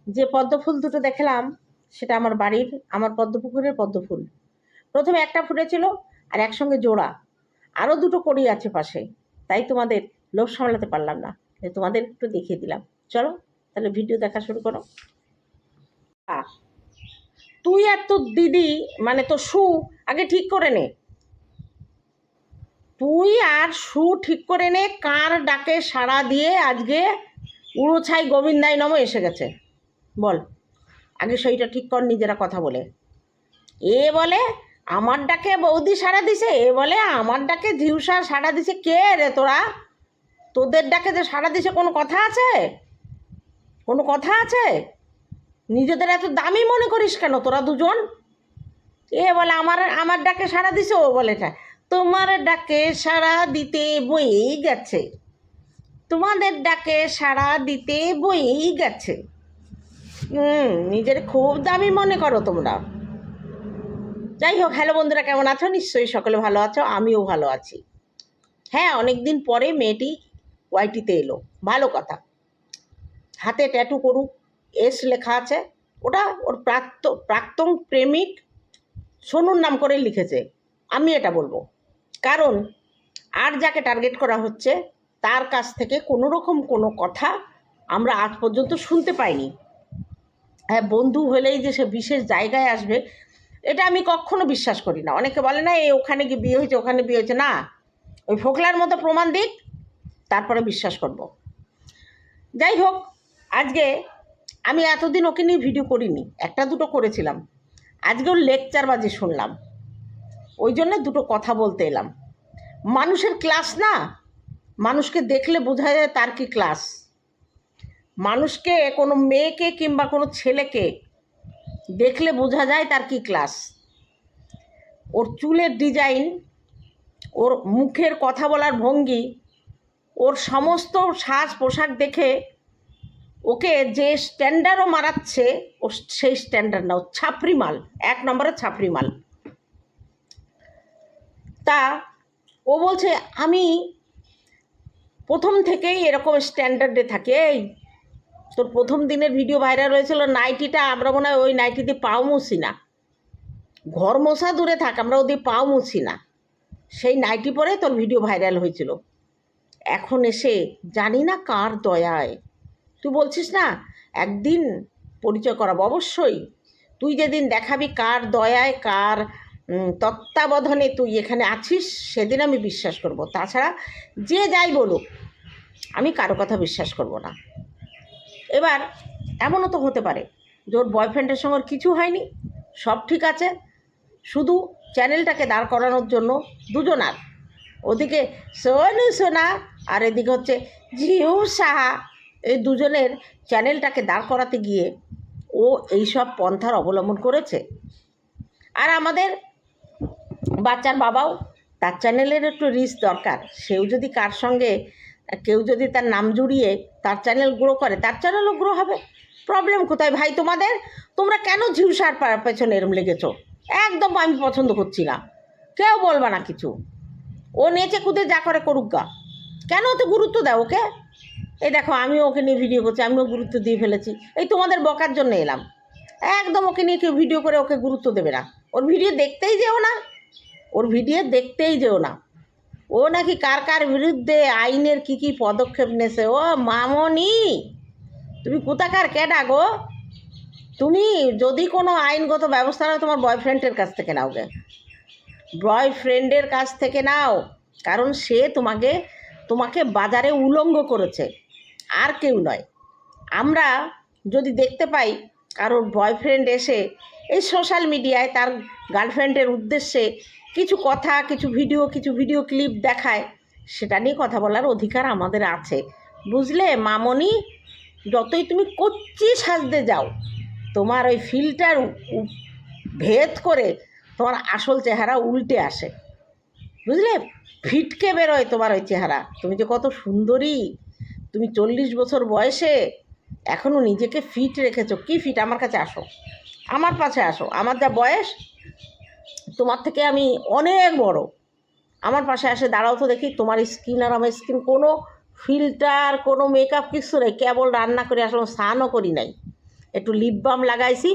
যে পদ্ম ফুল দুটো দেখলাম সেটা আমার বাড়ির, আমার পদ্মপুকুরের পদ্ম ফুল। প্রথমে একটা ফুটেছিল আর একসঙ্গে জোড়া, আরও দুটো কড়ি আছে পাশে। তাই তোমাদের লোভ সামলাতে পারলাম না, তোমাদের একটু দেখিয়ে দিলাম। চলো তাহলে ভিডিও দেখা শুরু করো। তুই আর তোর দিদি মানে তোর সু আগে ঠিক করে নে, তুই আর সু ঠিক করে নে কার ডাকে সাড়া দিয়ে আজকে উড়োছাই গোবিন্দাই নম এসে গেছে। বল আগে সেইটা ঠিক কর নিজেরা কথা বলে। এ বলে আমার ডাকে বৌদি সাড়া দিছে, এ বলে আমার ডাকে ঝিউসা সাড়া দিছে। কে রে তোরা? তোদের ডাকে যে সাড়া দিছে কোনো কথা আছে? কোনো কথা আছে? নিজেদের এত দামি মনে করিস কেন তোরা দুজন? এ বলে আমার আমার ডাকে সাড়া দিছে, ও বলে তোমার ডাকে সাড়া দিতে বয়েই গেছে, তোমাদের ডাকে সাড়া দিতে বয়েই গেছে। নিজের খুব দামি মনে করো তোমরা। যাই হোক, হ্যালো বন্ধুরা, কেমন আছো? নিশ্চয়ই সকলে ভালো আছো, আমিও ভালো আছি। হ্যাঁ, অনেক দিন পরে মেয়েটি ওয়াইটিতে এলো, ভালো কথা। হাতে ট্যাটু করুক, এস লেখা আছে, ওটা ওর প্রাক্তন প্রেমিক সোনুর নাম করে লিখেছে। আমি এটা বলবো, কারণ আর যাকে টার্গেট করা হচ্ছে তার কাছ থেকে কোনো রকম কোনো কথা আমরা আজ পর্যন্ত শুনতে পাইনি। হ্যাঁ, বন্ধু হলেই যে সে বিশেষ জায়গায় আসবে এটা আমি কখনো বিশ্বাস করি না। অনেকে বলে না এই ওখানে গিয়ে বিয়ে হয়েছে, ওখানে বিয়ে হয়েছে, না, ওই ফোকলার মতো প্রমাণ দিক তারপরে বিশ্বাস করব। যাই হোক, আজকে আমি এতদিন ওকে নিয়ে ভিডিও করিনি, একটা দুটো করেছিলাম। আজকেও লেকচার বাজি শুনলাম, ওই জন্য দুটো কথা বলতে এলাম। মানুষের ক্লাস না, মানুষকে দেখলে বোঝা যায় তার কি ক্লাস। মানুষকে, কোনো মেয়েকে কিংবা কোনো ছেলেকে দেখলে বোঝা যায় তার কি ক্লাস। ওর চুলের ডিজাইন, ওর মুখের কথা বলার ভঙ্গি, ওর সমস্ত সাজ পোশাক দেখে ওকে যে স্ট্যান্ডার্ডও মারাচ্ছে, ও সেই স্ট্যান্ডার্ড না, ও ছাপরি মাল, এক নম্বরের ছাপরি মাল। তা ও বলছে আমি প্রথম থেকেই এরকম স্ট্যান্ডার্ডে থাকি। এই তোর প্রথম দিনের ভিডিও ভাইরাল হয়েছিল নাইটিটা, আমরা মনে হয় ওই নাইটি দিয়ে পাও মুছি না, ঘর মোছা দূরে থাক, আমরা ওদের পাও মুছি না, সেই নাইটি পরে তোর ভিডিও ভাইরাল হয়েছিল। এখন এসে জানি না কার দয়ায়, তুই বলছিস না একদিন পরিচয় করাবো, অবশ্যই তুই যেদিন দেখাবি কার দয়ায় কার তত্ত্বাবধানে তুই এখানে আছিস সেদিন আমি বিশ্বাস করব। তাছাড়া যে যাই বলুক আমি কারো কথা বিশ্বাস করব না। এবার এমনও তো হতে পারে যে ওর বয়ফ্রেন্ডের সঙ্গে কিছু হয়নি, সব ঠিক আছে, শুধু চ্যানেলটাকে দাঁড় করানোর জন্য দুজনার, ওদিকে সোনু সোনা আর এদিকে হচ্ছে ঝিউ সাহা, এই দুজনের চ্যানেলটাকে দাঁড় করাতে গিয়ে ও এইসব পন্থার অবলম্বন করেছে। আর আমাদের বাচ্চার বাবাও, তার চ্যানেলের একটু রিচ দরকার। সেও যদি কার সঙ্গে কেউ যদি তার নাম জুড়িয়ে তার চ্যানেল গ্রো করে, তার চ্যানেলও গ্রো হবে। প্রবলেম কোথায় ভাই তোমাদের? তোমরা কেন ঝিউসার পেছনে এরম লেগেছো? একদম আমি পছন্দ করছি না, কেউ বলবা না কিছু, ও নেচে কুদে যা করে করুক গা, কেন ওতে গুরুত্ব দাও ওকে? এই দেখো আমিও ওকে নিয়ে ভিডিও করছি, আমিও গুরুত্ব দিয়ে ফেলেছি, এই তোমাদের বকার জন্য এলাম। একদম ওকে নিয়ে কেউ ভিডিও করে ওকে গুরুত্ব দেবে না, ওর ভিডিও দেখতেই যেও না, ওর ভিডিও দেখতেই যেও না। ও নাকি কার কার বিরুদ্ধে আইনের কি পদক্ষেপ নেছে। ও মামনি, তুমি কোথাকার ক্যাডা গো? তুমি যদি কোনো আইনগত ব্যবস্থা নাও তোমার বয়ফ্রেন্ডের কাছ থেকে নাও গে, বয়ফ্রেন্ডের কাছ থেকে নাও, কারণ সে তোমাকে বাজারে উলঙ্গ করেছে, আর কেউ নয়। আমরা যদি দেখতে পাই কারোর বয়ফ্রেন্ড এসে এই সোশ্যাল মিডিয়ায় তার গার্লফ্রেন্ডের উদ্দেশ্যে কিছু কথা, কিছু ভিডিও ক্লিপ দেখায়, সেটা নিয়ে কথা বলার অধিকার আমাদের আছে, বুঝলে মামনি? যতই তুমি কচ্চি সাজতে যাও, তোমার ওই ফিল্টার ভেদ করে তোমার আসল চেহারা উল্টে আসে, বুঝলে? ফিটকে বেরোয় তোমার ওই চেহারা। তুমি যে কত সুন্দরী, তুমি 40 বছর বয়সে এখনও নিজেকে ফিট রেখেছো। কি ফিট? আমার কাছে আসো, আমার পাশে আসো, আমার যা বয়স তোমার থেকে আমি অনেক বড়, আমার পাশে আসে দাঁড়াও তো দেখি। তোমার স্কিন আর আমার স্কিন কোনো ফিল্টার কোনো মেকআপ কিছু নেই, কেবল রান্না করে আসলে স্নানও করি নাই, একটু লিপ বাম লাগাইছি,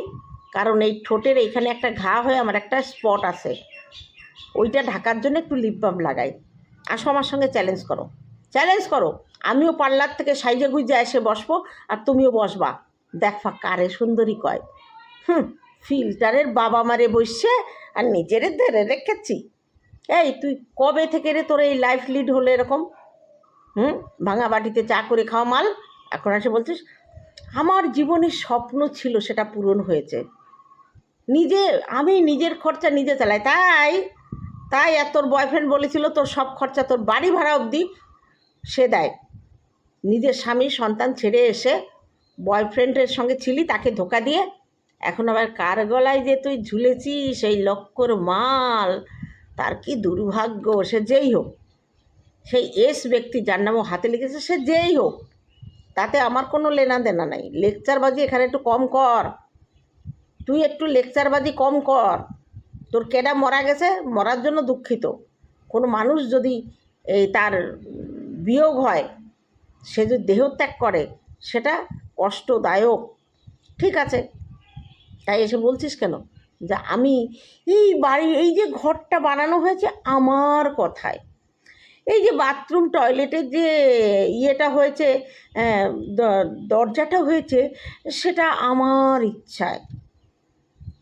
কারণ এই ঠোঁটের এইখানে একটা ঘা হয়ে আমার একটা স্পট আছে, ওইটা ঢাকার জন্য একটু লিপ বাম লাগাই। আসো আমার সঙ্গে চ্যালেঞ্জ করো, চ্যালেঞ্জ করো। আমিও পার্লার থেকে সাইজে গুইজে এসে বসবো, আর তুমিও বসবা, দেখবা কারে সুন্দরী কয়। ফিল্টারের বাবা মারে বসছে আর নিজেরে ধরে রেখেছি। এই তুই কবে থেকে রে তোর এই লাইফ লিড হলো এরকম? ভাঙা বাটিতে চা করে খাওয়া মাল, এখন এসে বলছিস আমার জীবনের স্বপ্ন ছিল সেটা পূরণ হয়েছে। আমি নিজের খরচা নিজে চালাই, তাই আর তোর বয়ফ্রেন্ড বলেছিল তোর সব খরচা, তোর বাড়ি ভাড়া অবধি সে দেয়। নিজের স্বামী সন্তান ছেড়ে এসে বয়ফ্রেন্ডের সঙ্গে ছিলি, তাকে ধোকা দিয়ে এখন আবার কার গলায় যে তুই ঝুলেছিস সেই লক্ষ্যর মাল। তার কি দুর্ভাগ্য, সে যেই হোক, সেই এস ব্যক্তি যার নামও হাতে লিখেছে, সে যেই হোক, তাতে আমার কোনো লেনা দেনা নাই। লেকচারবাজি এখানে একটু কম কর, তুই একটু লেকচারবাজি কম কর। তোর কেডা মরা গেছে, মরার জন্য দুঃখিত। কোনো মানুষ যদি তার বিয়োগ হয়, সে যদি দেহত্যাগ করে, সেটা কষ্টদায়ক, ঠিক আছে। তাই এসে বলছিস কেন যে আমি এই যে ঘরটা বানানো হয়েছে আমার কথায়, এই যে বাথরুম টয়লেটের যে ইয়েটা হয়েছে, দরজাটা হয়েছে, সেটা আমার ইচ্ছায়।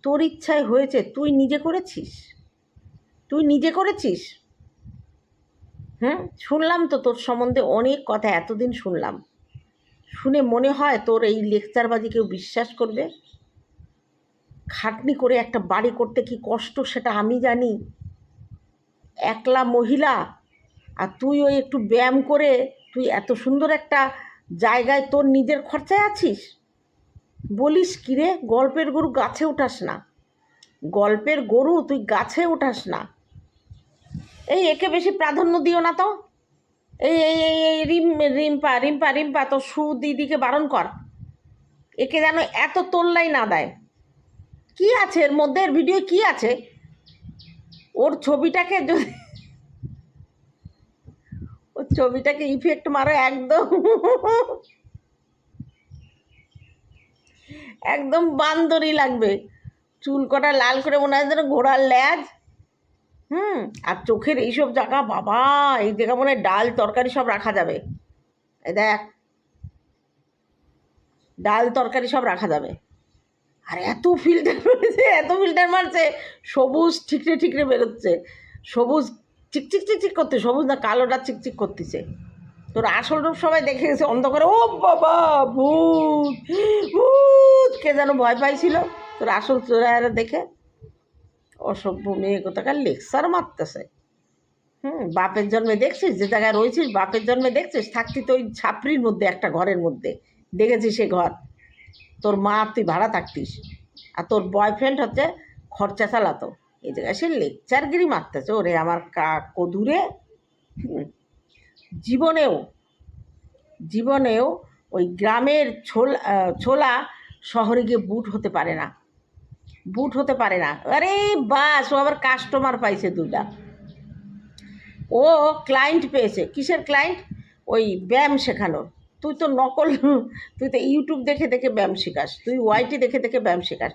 তোর ইচ্ছায় হয়েছে? তুই নিজে করেছিস? শুনলাম তো তোর সম্বন্ধে অনেক কথা, এতদিন শুনলাম, শুনে মনে হয় তোর এই লেকচারবাজি কেউ বিশ্বাস করবে? খাটনি করে একটা বাড়ি করতে কি কষ্ট সেটা আমি জানি। একলা মহিলা, আর তুই ওই একটু ব্যায়াম করে তুই এত সুন্দর একটা জায়গায় তোর নিজের খরচায় আছিস। বলিস কি রে, গল্পের গরু গাছে উঠাস না, গল্পের গরু তুই গাছে উঠাস না। একে বেশি প্রাধান্য দিও না তো। এই এই এই রিম্পা রিম্পা রিম্পা তোর দিদিকে বারণ কর, একে যেন এত তোল্লাই না দেয়। কি আছে এর মধ্যে, এর ভিডিও কি আছে? ওর ছবিটাকে ইফেক্ট মারো একদম, একদম বান্দরই লাগবে। চুল কটা লাল করে মনে হয় যেন ঘোড়ার ল্যাজ। আর চোখের এইসব জায়গা, বাবা, এই জায়গা মনে হয় ডাল তরকারি সব রাখা যাবে। এই দেখ, ডাল তরকারি সব রাখা যাবে। আর এত ফিল্টার মারছে, সবুজ ঠিকরে বেরোচ্ছে, সবুজ চিকচিক করতে, সবুজ না কালোটা চিকচিক করতেছে। তোর আসল রূপ সবাই দেখে গেছে অন্ধকারে, ও বাবা ভূত ভূত, কে যেন ভয় পাইছিল তোর আসল চোরারা দেখে। অসভ্য মেয়ে কোথাকার লেকচার মারতেছে। বাপের জন্মে দেখছিস যে জায়গায় রয়েছিস, বাপের জন্মে দেখছিস, থাকতি তো ওই ছাপড়ির মধ্যে একটা ঘরের মধ্যে, দেখেছিস সে ঘর, তোর মা তুই ভাড়া থাকতিস, আর তোর বয়ফ্রেন্ড হচ্ছে খরচা চালাতো। এই জায়গায় সে লেকচারগিরি মারতেছে। ওরে আমার কদুরে, জীবনেও ওই গ্রামের ছোলা শহরে গিয়ে বুট হতে পারে না। আরে বাস, ও আবার কাস্টমার পাইছে দুটা, ও ক্লায়েন্ট পেয়েছে। কিসের ক্লায়েন্ট? ওই ব্যায়াম শেখানোর। তুই তো ইউটিউব দেখে ব্যায়াম শেখাস, তুই ওয়াইটি দেখে ব্যায়াম শেখাস।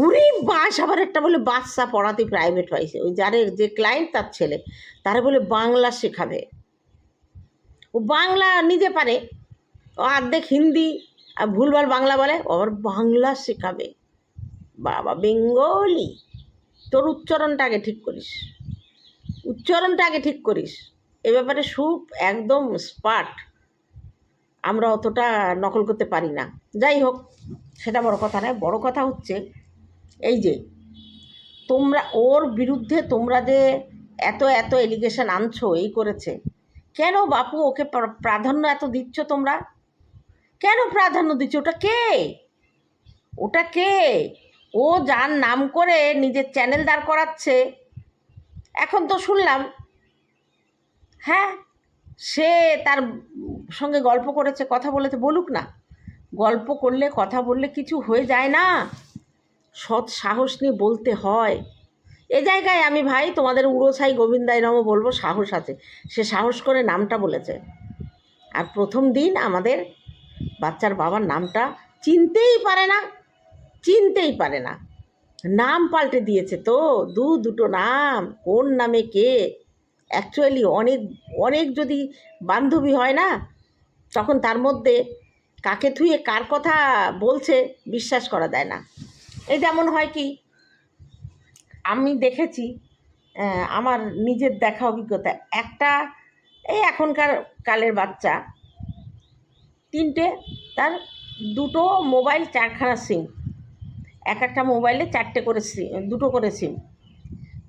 উরি বাস, আবার একটা বলে বাচ্চা পড়াতে প্রাইভেট পাইছে, ওই যে ক্লায়েন্ট তার ছেলে, তারা বলে বাংলা শেখাবে। ও বাংলা নিজে পারে, ও অর্ধেক হিন্দি আর ভুলভাল বাংলা বলে, আবার বাংলা শেখাবে। বাবা বেঙ্গলি, তোর উচ্চারণটা আগে ঠিক করিস, এ ব্যাপারে একদম স্পার্ট। আমরা অতটা নকল করতে পারি না। যাই হোক, সেটা বড় কথা নয়। বড় কথা হচ্ছে এই যে ওর বিরুদ্ধে তোমরা যে এত এলিগেশন আনছো, এই করেছে কেন বাপু? ওকে প্রাধান্য এত দিচ্ছ তোমরা, কেন প্রাধান্য দিচ্ছ? ওটা কে? ও যার নাম করে নিজের চ্যানেল দাঁড় করাচ্ছে। এখন তো শুনলাম, হ্যাঁ, সে তার সঙ্গে গল্প করেছে, কথা বলেছে, বলুক না। গল্প করলে, কথা বললে কিছু হয়ে যায় না, সৎ সাহস নিয়ে বলতে হয়। এ জায়গায় আমি ভাই তোমাদের উড়োছাই গোবিন্দাই নমঃ বলবো, সাহস আছে, সে সাহস করে নামটা বলেছে। আর প্রথম দিন আমাদের বাচ্চার বাবার নামটা চিনতেই পারে না, চিনতেই পারে না। নাম পাল্টে দিয়েছে তো, দুটো নাম, কোন নামে কে। অ্যাকচুয়ালি অনেক অনেক যদি বান্ধবী হয় না, তখন তার মধ্যে কাকে থুয়ে কার কথা বলছে বিশ্বাস করা যায় না। এই যেমন হয় কি, আমি দেখেছি, আমার নিজের দেখা অভিজ্ঞতা, একটা এই এখনকার কালের বাচ্চা, 3টে, তার 2টো মোবাইল, 4খানা সিম, একটা মোবাইলে 4টে করে সিম, 2টো করে সিম।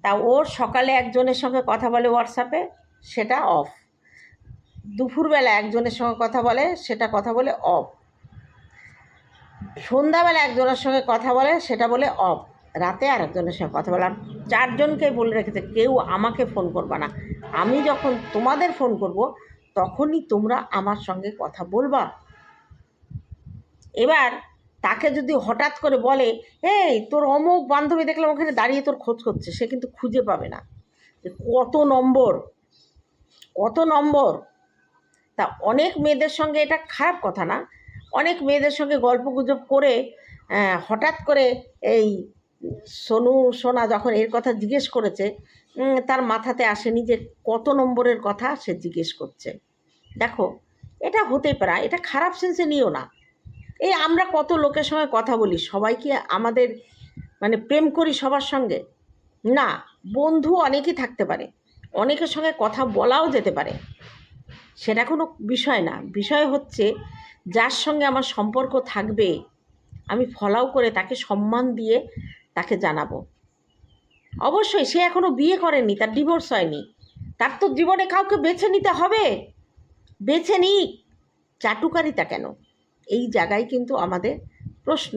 তা ওর সকালে একজনের সঙ্গে কথা বলে হোয়াটসঅ্যাপে, সেটা অফ। দুপুরবেলা একজনের সঙ্গে কথা বলে, সেটা কথা বলে অফ। সন্ধ্যাবেলা একজনের সঙ্গে কথা বলে, সেটা বলে অফ। রাতে আর একজনের সঙ্গে কথা বলে। আর 4জনকে বলে রেখেছে, কেউ আমাকে ফোন করবা না, আমি যখন তোমাদের ফোন করব তখনই তোমরা আমার সঙ্গে কথা বলবা। এবার তাকে যদি হঠাৎ করে বলে, এই তোর অমুক বান্ধবী দেখলাম ওখানে দাঁড়িয়ে তোর খোঁজ করছে, সে কিন্তু খুঁজে পাবে না যে কত নম্বর, কত নম্বর। তা অনেক মেয়েদের সঙ্গে, এটা খারাপ কথা না, অনেক মেয়েদের সঙ্গে গল্পগুজব করে হঠাৎ করে এই সোনু সোনা যখন এর কথা জিজ্ঞেস করেছে, তার মাথাতে আসেনি যে কত নম্বরের কথা সে জিজ্ঞেস করছে। দেখো, এটা হতেই পারে, এটা খারাপ সেন্সে নিও না। এই আমরা কত লোকের সঙ্গে কথা বলি, সবাই কি আমাদের মানে প্রেম করি সবার সঙ্গে? না, বন্ধু অনেকেই থাকতে পারে, অনেকের সঙ্গে কথা বলাও যেতে পারে, সেটা কোনো বিষয় না। বিষয় হচ্ছে যার সঙ্গে আমার সম্পর্ক থাকবে, আমি ফলাও করে তাকে সম্মান দিয়ে তাকে জানাবো। অবশ্যই সে এখনও বিয়ে করেনি, তার ডিভোর্স হয়নি, তার তো জীবনে কাউকে বেছে নিতে হবে, বেছে নিক, চাটুকারিতা কেন? এই জায়গায় কিন্তু আমাদের প্রশ্ন।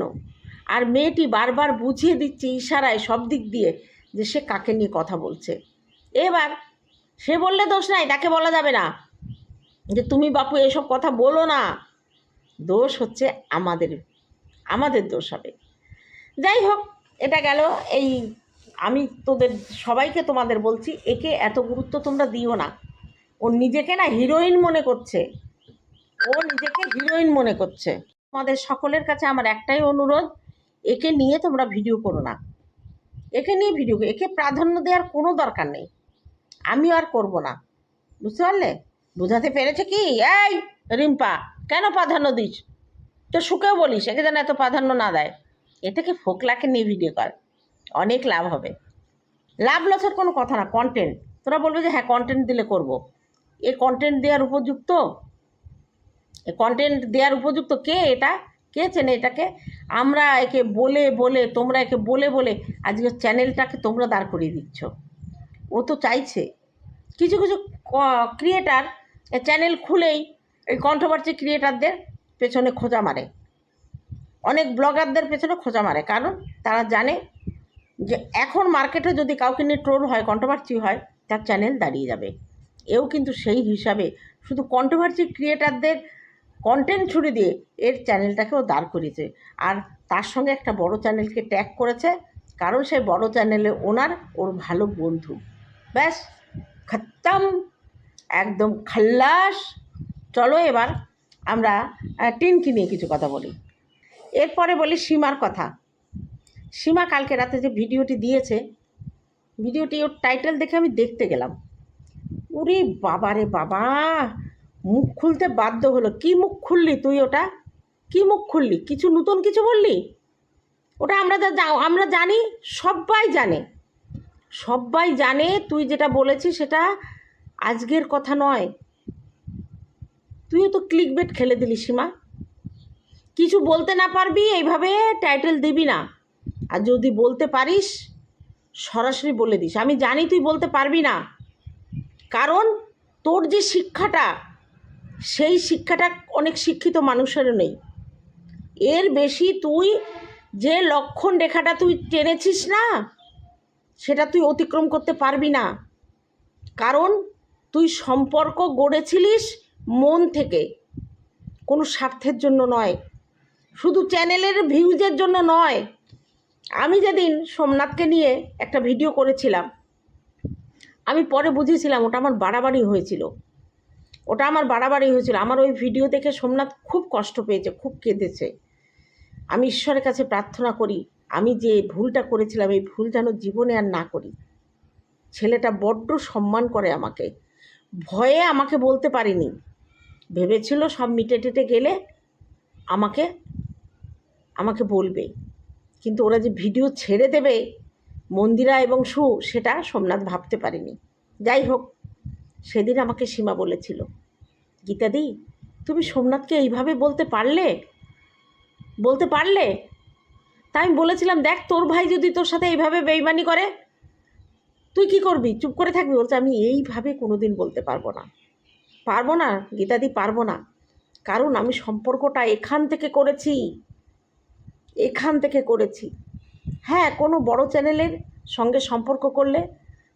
আর মেয়েটি বারবার বুঝিয়ে দিচ্ছে ইশারায় সব দিক দিয়ে যে সে কাকে নিয়ে কথা বলছে। এবার সে বললে দোষ নাই, তাকে বলা যাবে না যে তুমি বাপু এসব কথা বলো না, দোষ হচ্ছে আমাদের দোষ হবে। যাই হোক, এটা গেল। এই আমি সবাইকে তোমাদের বলছি, একে এত গুরুত্ব তোমরা দিও না। ও নিজেকে না হিরোইন মনে করছে, ও নিজেকে হিরোইন মনে করছে। তোমাদের সকলের কাছে আমার একটাই অনুরোধ, একে নিয়ে তোমরা ভিডিও করো না, একে নিয়ে একে প্রাধান্য দেওয়ার কোনো দরকার নেই, আমিও আর করব না। বুঝতে পারলে? বোঝাতে পেরেছে কি? এই রিম্পা, কেন প্রাধান্য দিস? তো সুখেও বলিস একে যেন এত প্রাধান্য না দেয়। এ থেকে ফোকলাকে নিয়ে ভিডিও কর, অনেক লাভ হবে। লাভ লসের কোনো কথা না, কন্টেন্ট। তোরা বলবে যে হ্যাঁ কন্টেন্ট দিলে করব, এ কন্টেন্ট দেওয়ার উপযুক্ত? এ কন্টেন্ট দেওয়ার উপযুক্ত কে? এটা কে চেনে এটাকে? আমরা একে বলে বলে, তোমরা একে বলে বলে আজকে চ্যানেলটাকে তোমরা দাঁড় করিয়ে দিচ্ছ। ও তো চাইছে, কিছু কিছু ক্রিয়েটার চ্যানেল খুলেই এই কন্ট্রোভার্সি ক্রিয়েটারদের পেছনে খোঁজা মারে, অনেক ব্লগারদের পেছনে খোঁজা মারে, কারণ তারা জানে যে এখন মার্কেটে যদি কাউকে নিয়ে ট্রোল হয়, কন্ট্রোভার্সি হয়, তার চ্যানেল দাঁড়িয়ে যাবে। এও কিন্তু সেই হিসাবে শুধু কন্ট্রোভার্সি ক্রিয়েটারদের কন্টেন্ট ছুড়ে দিয়ে এর চ্যানেলটাকেও দাঁড় করিয়েছে। আর তার সঙ্গে একটা বড় চ্যানেলকে ট্যাগ করেছে, কারণ সেই বড় চ্যানেলে ওনার ওর ভালো বন্ধু। ব্যাস, খতম, একদম খাল্লাস। চলো এবার আমরা টিনকি নিয়ে কিছু কথা বলি। এরপরে বলি সীমার কথা। সীমা কালকে রাতে যে ভিডিওটি দিয়েছে, ভিডিওটি ওর টাইটেল দেখে আমি দেখতে গেলাম, ওরে বাবা রে বাবা, মুখ খুলতে বাধ্য হলো। কি মুখ খুললি তুই? ওটা কি মুখ খুললি? কিছু নতুন কিছু বললি? ওটা আমরা জানি, সবাই জানে, সবাই জানে তুই যেটা বলেছিস সেটা আজকের কথা নয়। তুইও তো ক্লিকবেট খেলে দিলি সীমা। কিছু বলতে না পারবি এইভাবে টাইটেল দিবি না, আর যদি বলতে পারিস সরাসরি বলে দিস। আমি জানি তুই বলতে পারবি না, কারণ তোর যে শিক্ষাটা, সেই শিক্ষাটা অনেক শিক্ষিত মানুষেরও নেই। এর বেশি তুই যে লক্ষণ রেখাটা তুই টেনেছিস না, সেটা তুই অতিক্রম করতে পারবি না, কারণ তুই সম্পর্ক গড়েছিলিস মন থেকে, কোনো স্বার্থের জন্য নয়, শুধু চ্যানেলের ভিউজের জন্য নয়। আমি যেদিন সোমনাথকে নিয়ে একটা ভিডিও করেছিলাম, আমি পরে বুঝেছিলাম ওটা আমার বাড়াবাড়ি হয়েছিল, আমার ওই ভিডিও দেখে সোমনাথ খুব কষ্ট পেয়েছে, খুব কেঁদেছে। আমি ঈশ্বরের কাছে প্রার্থনা করি আমি যে ভুলটা করেছিলাম এই ভুল যেন জীবনে আর না করি। ছেলেটা বড্ড সম্মান করে আমাকে, ভয়ে আমাকে বলতে পারিনি, ভেবেছিল সব মিটে টেটে গেলে আমাকে আমাকে বলবে, কিন্তু ওরা যে ভিডিও ছেড়ে দেবে মন্দিরা এবং সু, সেটা সোমনাথ ভাবতে পারেনি। যাই হোক, সেদিন আমাকে সীমা বলেছিল, গীতাদি তুমি সোমনাথকে এইভাবে বলতে পারলে? তাই আমি বলেছিলাম, দেখ তোর ভাই যদি তোর সাথে এইভাবে বেইমানি করে তুই কি করবি? চুপ করে থাকবি? বলছে আমি এইভাবে কোনো দিন বলতে পারবো না গীতাদি, পারবো না, কারণ আমি সম্পর্কটা এখান থেকে করেছি। হ্যাঁ, কোনো বড় চ্যানেলের সঙ্গে সম্পর্ক করলে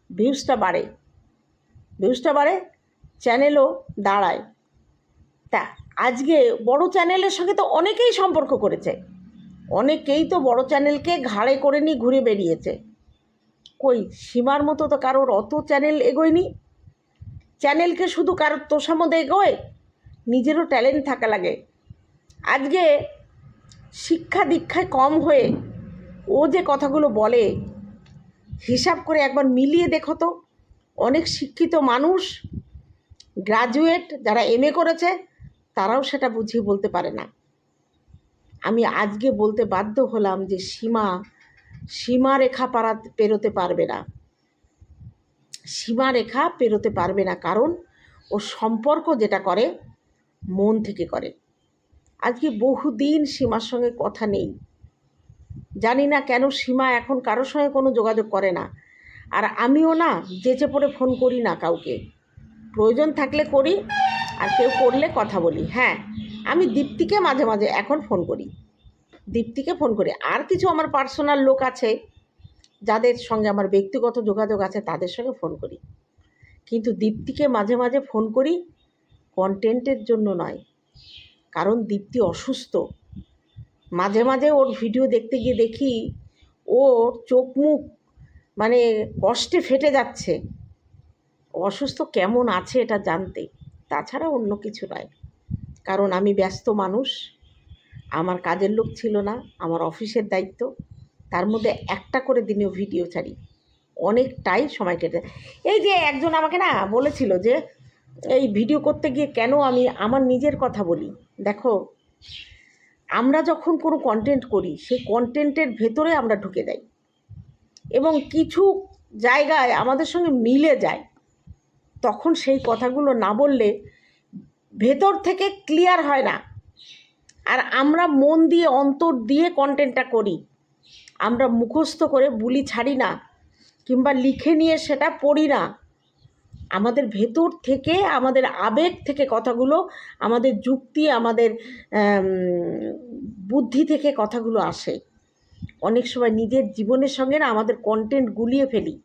ভিউজটা বাড়ে, চ্যানেলও দাঁড়ায়। তা আজকে বড় চ্যানেলের সঙ্গে তো অনেকেই সম্পর্ক করেছে, অনেকেই তো বড় চ্যানেলকে ঘাড়ে করে নিয়ে ঘুরে বেরিয়েছে। কই সীমার মতো তো কারোর অত চ্যানেল এগোয়নি। চ্যানেলকে শুধু কারোর তোষামোদে এগোয়, নিজেরও ট্যালেন্ট থাকা লাগে। আজকে শিক্ষা দীক্ষায় কম হয়ে ও যে কথাগুলো বলে হিসাব করে একবার মিলিয়ে দেখো তো। অনেক শিক্ষিত মানুষ, গ্রাজুয়েট যারা MA করেছে, তারাও সেটা বুঝিয়ে বলতে পারে না। আমি আজকে বলতে বাধ্য হলাম যে সীমারেখা পেরোতে পারবে না, কারণ ও সম্পর্ক যেটা করে মন থেকে করে। আজকে বহুদিন সীমার সঙ্গে কথা নেই, জানি না কেন সীমা এখন কারোর সঙ্গে কোনো যোগাযোগ করে না। আর আমিও না যেচে পড়ে ফোন করি না কাউকে, প্রয়োজন থাকলে করি, আর কেউ করলে কথা বলি। হ্যাঁ, আমি দীপ্তিকে মাঝে মাঝে এখন ফোন করি, আর কিছু আমার পার্সোনাল লোক আছে যাদের সঙ্গে আমার ব্যক্তিগত যোগাযোগ আছে, তাদের সঙ্গে ফোন করি। কিন্তু দীপ্তিকে মাঝে মাঝে ফোন করি কন্টেন্টের জন্য নয়, কারণ দীপ্তি অসুস্থ। মাঝে মাঝে ওর ভিডিও দেখতে গিয়ে দেখি ওর চোখ মুখ মানে কষ্টে ফেটে যাচ্ছে। অসুস্থ কেমন আছে এটা জানতে, তাছাড়া অন্য কিছু নয়। কারণ আমি ব্যস্ত মানুষ, আমার কাজের লোক ছিল না, আমার অফিসের দায়িত্ব, তার মধ্যে একটা করে দিনেও ভিডিও ছাড়ি, অনেকটাই সময় কেটে। এই যে একজন আমাকে না বলেছিল যে এই ভিডিও করতে গিয়ে কেন আমি আমার নিজের কথা বলি। দেখো, আমরা যখন কোনো কন্টেন্ট করি সেই কন্টেন্টের ভেতরে আমরা ঢুকে যাই এবং কিছু জায়গায় আমাদের সঙ্গে মিলে যায়, তখন সেই কথাগুলো না বললে ভেতর থেকে ক্লিয়ার হয় না। আর আমরা মন দিয়ে অন্তর দিয়ে কন্টেন্টটা করি, আমরা মুখস্থ করে বুলি ছাড়ি না, কিংবা লিখে নিয়ে সেটা পড়ি না। আমাদের ভেতর থেকে, আমাদের আবেগ থেকে কথাগুলো, আমাদের যুক্তি, আমাদের বুদ্ধি থেকে কথাগুলো আসে। অনেক সময় নিজের জীবনের সঙ্গে না আমাদের কন্টেন্ট গুলিয়ে ফেলি,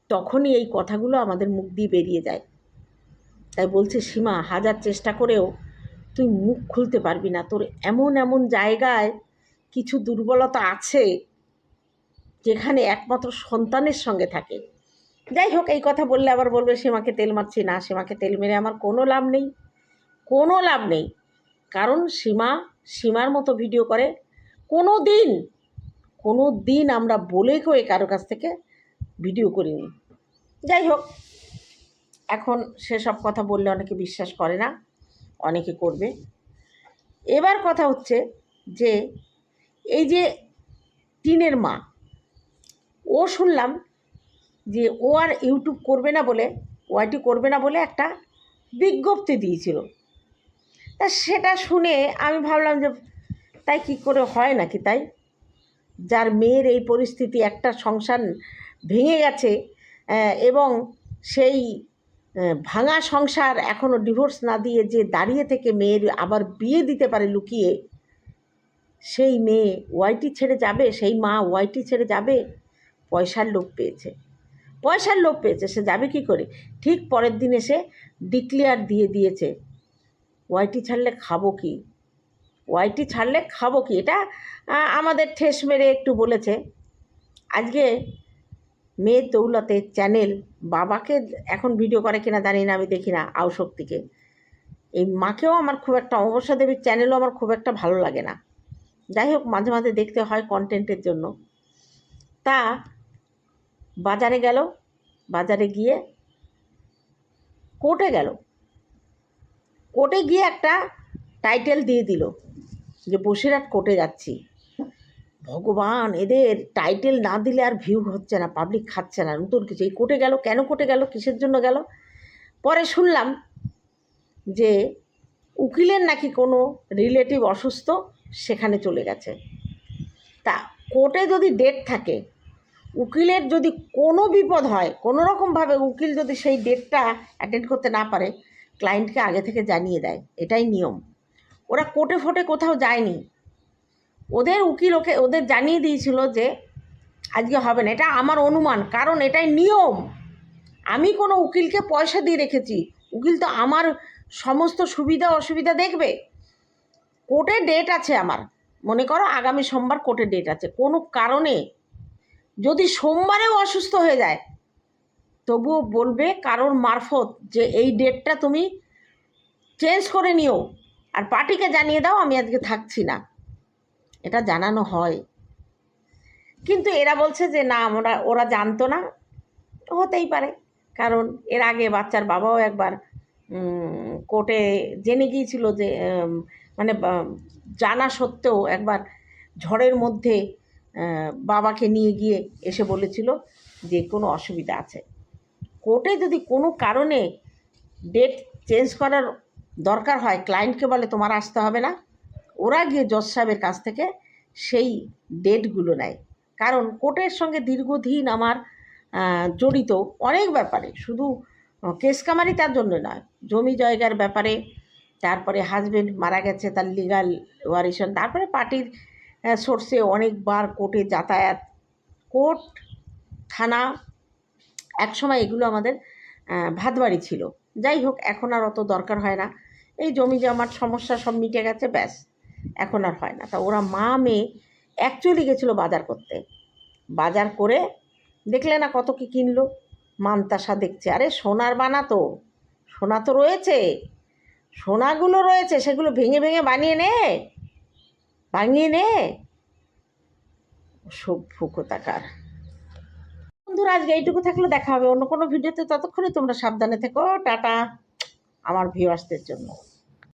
তখনই এই কথাগুলো আমাদের মুখ দিয়ে বেরিয়ে যায়। তাই বলছে সীমা, হাজার চেষ্টা করেও তুই মুখ খুলতে পারবি না, তোর এমন জায়গায় কিছু দুর্বলতা আছে যেখানে একমাত্র সন্তানের সঙ্গে থাকে। যাই হোক, এই কথা বললে আবার বলবে সীমাকে তেল মারছি। না, সীমাকে তেল মেরে আমার কোনো লাভ নেই, কারণ সীমার মতো ভিডিও করে। কোনো দিন আমরা বলে কয়ে কারো কাছ থেকে ভিডিও করিনি। যাই হোক, এখন সেসব কথা বললে অনেকে বিশ্বাস করে না, অনেকে করবে। এবার কথা হচ্ছে যে এই যে টিনের মা, ও শুনলাম যে ও আর ইউটিউব করবে না বলে, ওয়াইটি করবে না বলে একটা বিজ্ঞপ্তি দিয়েছিল। তা সেটা শুনে আমি ভাবলাম যে তাই কি করে হয় নাকি? তাই যার মেয়ের এই পরিস্থিতি, একটা সংসার ভেঙে গেছে এবং সেই ভাঙা সংসার এখনও ডিভোর্স না দিয়ে যে দাঁড়িয়ে থেকে মেয়ের আবার বিয়ে দিতে পারে লুকিয়ে, সেই মেয়ে ওয়াইটি ছেড়ে যাবে? সেই মা ওয়াইটি ছেড়ে যাবে? পয়সার লোভ পেয়েছে, সে যাবে কি করে? ঠিক পরের দিন এসে ডিক্লেয়ার দিয়ে দিয়েছে, ওয়াইটি ছাড়লে খাবো কি। এটা আমাদের ঠেস মেরে একটু বলেছে। আজকে মেয়ের দৌলতে চ্যানেল, বাবাকে এখন ভিডিও করে কিনা জানি না, আমি দেখি না, আওশক্তিকে, এই মাকেও আমার খুব একটা, অমাবস্যা দেবীর চ্যানেলও আমার খুব একটা ভালো লাগে না, যাই হোক, মাঝে মাঝে দেখতে হয় কন্টেন্টের জন্য। তা বাজারে গেল, বাজারে গিয়ে কোর্টে গেল, কোর্টে গিয়ে একটা টাইটেল দিয়ে দিল যে বসিরহাট কোর্টে যাচ্ছি। ভগবান, এদের টাইটেল না দিলে আর ভিউ হচ্ছে না, পাবলিক খাচ্ছে না, নতুন কিছু। এই কোর্টে গেল, কেন কোর্টে গেল, কিসের জন্য গেল? পরে শুনলাম যে উকিলের নাকি কোনো রিলেটিভ অসুস্থ, সেখানে চলে গেছে। তা কোর্টে যদি ডেট থাকে, উকিলের যদি কোনো বিপদ হয়, কোনো রকমভাবে উকিল যদি সেই ডেটটা অ্যাটেন্ড করতে না পারে, ক্লায়েন্টকে আগে থেকে জানিয়ে দেয়, এটাই নিয়ম। ওরা কোর্টে ফোটে কোথাও যায়নি, ওদের উকিল ওদের জানিয়ে দিয়েছিল যে আজকে হবে না। এটা আমার অনুমান, কারণ এটাই নিয়ম। আমি কোনো উকিলকে পয়সা দিয়ে রেখেছি, উকিল তো আমার সমস্ত সুবিধা অসুবিধা দেখবে। কোর্টে ডেট আছে আমার, মনে করো আগামী সোমবার কোর্টে ডেট আছে, কোনো কারণে যদি সোমবারেও অসুস্থ হয়ে যায়, তবুও বলবে কারোর মারফত যে এই ডেটটা তুমি চেঞ্জ করে নিও, আর পার্টিকে জানিয়ে দাও আমি আজকে থাকছি না, এটা জানানো হয়। কিন্তু এরা বলছে যে না, ওরা জানতো না। হতেই পারে, কারণ এর আগে বাচ্চার বাবাও একবার কোর্টে জেনে গিয়েছিল যে মানে জানা সত্ত্বেও একবার ঝড়ের মধ্যে বাবাকে নিয়ে গিয়ে এসে বলেছিল যে কোনো অসুবিধা আছে। কোর্টে যদি কোনো কারণে ডেট চেঞ্জ করার দরকার হয়, ক্লায়েন্টকে বলে তোমার আসতে হবে না, ওরা গিয়ে জজ সাহেবের কাছ থেকে সেই ডেটগুলো নেয়। কারণ কোর্টের সঙ্গে দীর্ঘদিন আমার জড়িত অনেক ব্যাপারে, শুধু কেস কামারি তার জন্য নয়, জমি জায়গার ব্যাপারে, তারপরে হাজবেন্ড মারা গেছে তার লিগাল ওয়ারিশন, তারপরে পার্টির সোর্সে অনেকবার কোর্টে যাতায়াত, কোর্ট থানা, একসময় এগুলো আমাদের ভাতবাড়ি ছিল। যাই হোক, এখন আর অত দরকার হয় না, এই জমি জমার সমস্যা সব মিটে গেছে, ব্যাস, এখন আর হয় না। তা ওরা মা মেয়ে অ্যাকচুয়ালি গেছিলো বাজার করতে, বাজার করে দেখলে না কত কী কিনলো, মানতাসা দেখছে, আরে সোনার বানা তো, সোনা তো রয়েছে, সোনাগুলো রয়েছে, সেগুলো ভেঙে ভেঙে বানিয়ে নে সভ্য কোথাকার। বন্ধুরা, আজকে এইটুকু থাকলে, দেখা হবে অন্য কোনো ভিডিওতে, ততক্ষণে তোমরা সাবধানে থেকো, টাটা আমার ভিউয়ার্সদের জন্য।